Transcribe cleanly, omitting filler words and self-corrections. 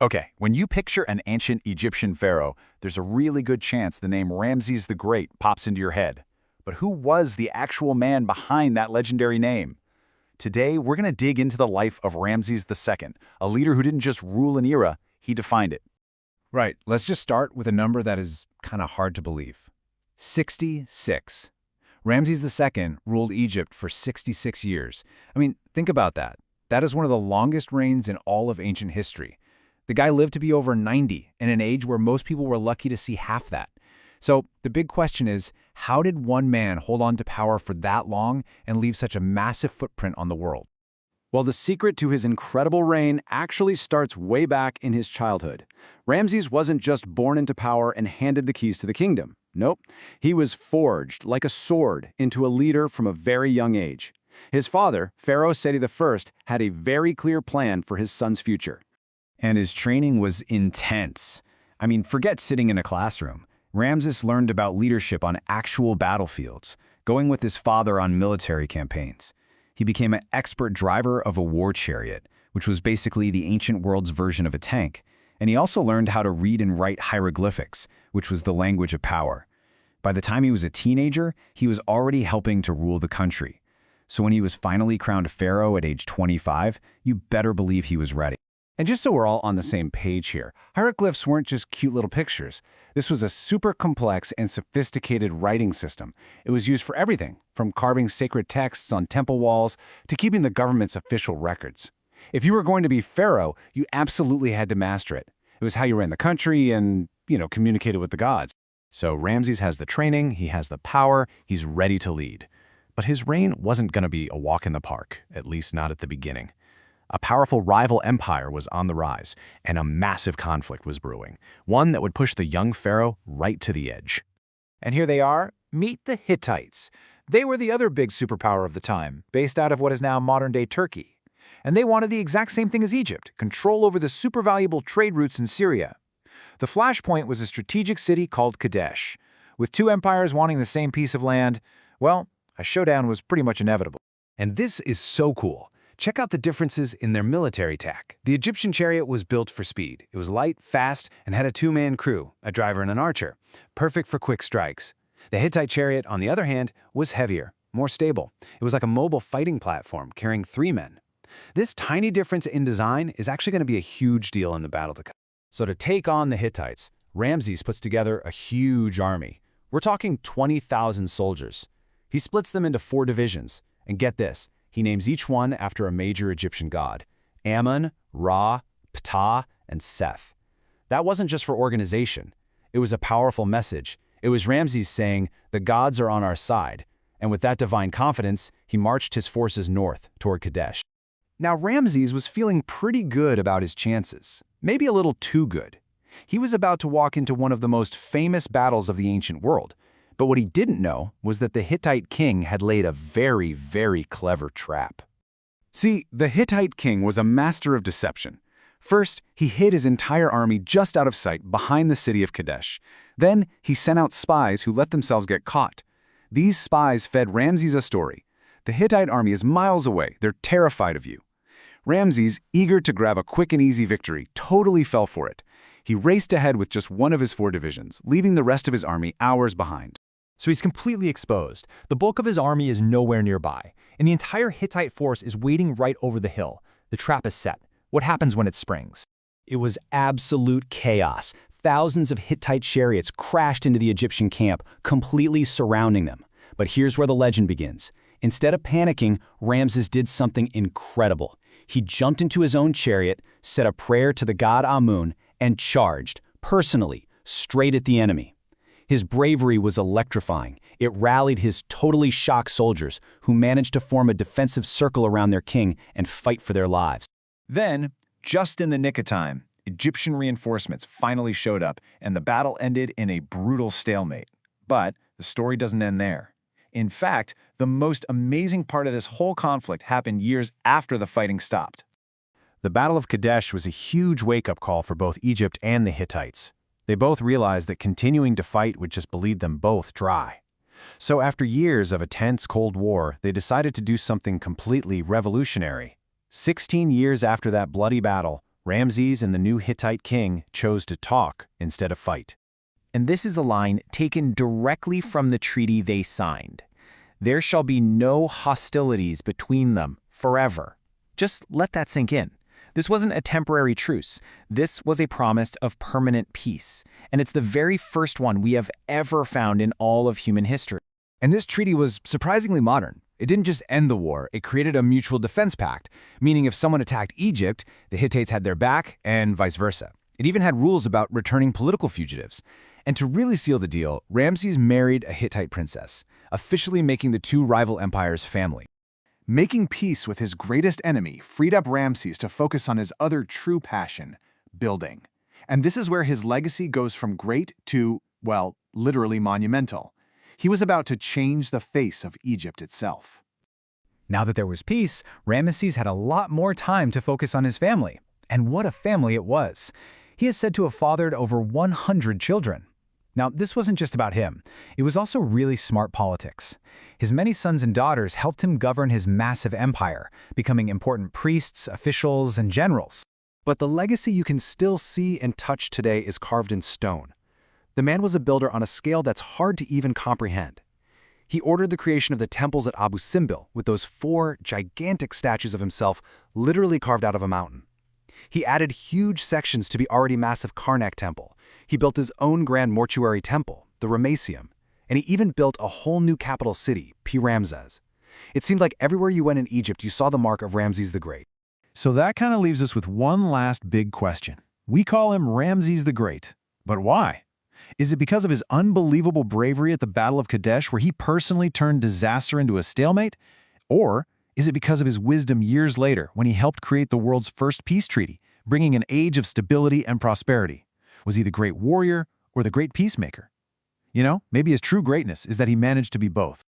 Okay, when you picture an ancient Egyptian pharaoh, there's a really good chance the name Ramses the Great pops into your head. But who was the actual man behind that legendary name? Today, we're going to dig into the life of Ramses II, a leader who didn't just rule an era, he defined it. Right, let's just start with a number that is kind of hard to believe. 66. Ramses II ruled Egypt for 66 years. I mean, think about that. That is one of the longest reigns in all of ancient history. The guy lived to be over 90, in an age where most people were lucky to see half that. So the big question is, how did one man hold on to power for that long and leave such a massive footprint on the world? Well, the secret to his incredible reign actually starts way back in his childhood. Ramses wasn't just born into power and handed the keys to the kingdom. Nope, he was forged like a sword into a leader from a very young age. His father, Pharaoh Seti I, had a very clear plan for his son's future. And his training was intense. I mean, forget sitting in a classroom. Ramses learned about leadership on actual battlefields, going with his father on military campaigns. He became an expert driver of a war chariot, which was basically the ancient world's version of a tank. And he also learned how to read and write hieroglyphics, which was the language of power. By the time he was a teenager, he was already helping to rule the country. So when he was finally crowned pharaoh at age 25, you better believe he was ready. And just so we're all on the same page here, hieroglyphs weren't just cute little pictures. This was a super complex and sophisticated writing system. It was used for everything, from carving sacred texts on temple walls to keeping the government's official records. If you were going to be pharaoh, you absolutely had to master it. It was how you ran the country and, communicated with the gods. So Ramses has the training, he has the power, he's ready to lead. But his reign wasn't going to be a walk in the park, at least not at the beginning. A powerful rival empire was on the rise, and a massive conflict was brewing, one that would push the young pharaoh right to the edge. And here they are, meet the Hittites. They were the other big superpower of the time, based out of what is now modern-day Turkey. And they wanted the exact same thing as Egypt, control over the super valuable trade routes in Syria. The flashpoint was a strategic city called Kadesh. With two empires wanting the same piece of land, well, a showdown was pretty much inevitable. And this is so cool. Check out the differences in their military tech. The Egyptian chariot was built for speed. It was light, fast, and had a two-man crew, a driver and an archer, perfect for quick strikes. The Hittite chariot, on the other hand, was heavier, more stable. It was like a mobile fighting platform carrying 3 men. This tiny difference in design is actually going to be a huge deal in the battle to come. So to take on the Hittites, Ramses puts together a huge army. We're talking 20,000 soldiers. He splits them into 4 divisions, and get this, he names each one after a major Egyptian god: Ammon, Ra, Ptah, and Seth. That wasn't just for organization. It was a powerful message. It was Ramses saying, the gods are on our side. And with that divine confidence, he marched his forces north toward Kadesh. Now Ramses was feeling pretty good about his chances, maybe a little too good. He was about to walk into one of the most famous battles of the ancient world. But what he didn't know was that the Hittite king had laid a very, very clever trap. See, the Hittite king was a master of deception. First, he hid his entire army just out of sight behind the city of Kadesh. Then, he sent out spies who let themselves get caught. These spies fed Ramses a story. The Hittite army is miles away. They're terrified of you. Ramses, eager to grab a quick and easy victory, totally fell for it. He raced ahead with just one of his 4 divisions, leaving the rest of his army hours behind. So he's completely exposed. The bulk of his army is nowhere nearby, and the entire Hittite force is waiting right over the hill. The trap is set. What happens when it springs? It was absolute chaos. Thousands of Hittite chariots crashed into the Egyptian camp, completely surrounding them. But here's where the legend begins. Instead of panicking, Ramses did something incredible. He jumped into his own chariot, said a prayer to the god Amun, and charged, personally, straight at the enemy. His bravery was electrifying. It rallied his totally shocked soldiers, who managed to form a defensive circle around their king and fight for their lives. Then, just in the nick of time, Egyptian reinforcements finally showed up, and the battle ended in a brutal stalemate. But the story doesn't end there. In fact, the most amazing part of this whole conflict happened years after the fighting stopped. The Battle of Kadesh was a huge wake-up call for both Egypt and the Hittites. They both realized that continuing to fight would just bleed them both dry. So after years of a tense Cold War, they decided to do something completely revolutionary. 16 years after that bloody battle, Ramses and the new Hittite king chose to talk instead of fight. And this is a line taken directly from the treaty they signed. There shall be no hostilities between them forever. Just let that sink in. This wasn't a temporary truce. This was a promise of permanent peace. And it's the very first one we have ever found in all of human history. And this treaty was surprisingly modern. It didn't just end the war, it created a mutual defense pact, meaning if someone attacked Egypt, the Hittites had their back, and vice versa. It even had rules about returning political fugitives. And to really seal the deal, Ramses married a Hittite princess, officially making the two rival empires family. Making peace with his greatest enemy freed up Ramses to focus on his other true passion, building. And this is where his legacy goes from great to, well, literally monumental. He was about to change the face of Egypt itself. Now that there was peace, Ramesses had a lot more time to focus on his family. And what a family it was. He is said to have fathered over 100 children. Now, this wasn't just about him. It was also really smart politics. His many sons and daughters helped him govern his massive empire, becoming important priests, officials, and generals. But the legacy you can still see and touch today is carved in stone. The man was a builder on a scale that's hard to even comprehend. He ordered the creation of the temples at Abu Simbel with those 4 gigantic statues of himself literally carved out of a mountain. He added huge sections to the already massive Karnak temple. He built his own grand mortuary temple, the Ramesseum, and he even built a whole new capital city, Pi-Ramses. It seemed like everywhere you went in Egypt, you saw the mark of Ramses the Great. So that kind of leaves us with one last big question. We call him Ramses the Great, but why? Is it because of his unbelievable bravery at the Battle of Kadesh where he personally turned disaster into a stalemate? Or is it because of his wisdom years later when he helped create the world's first peace treaty, bringing an age of stability and prosperity? Was he the great warrior or the great peacemaker? You know, maybe his true greatness is that he managed to be both.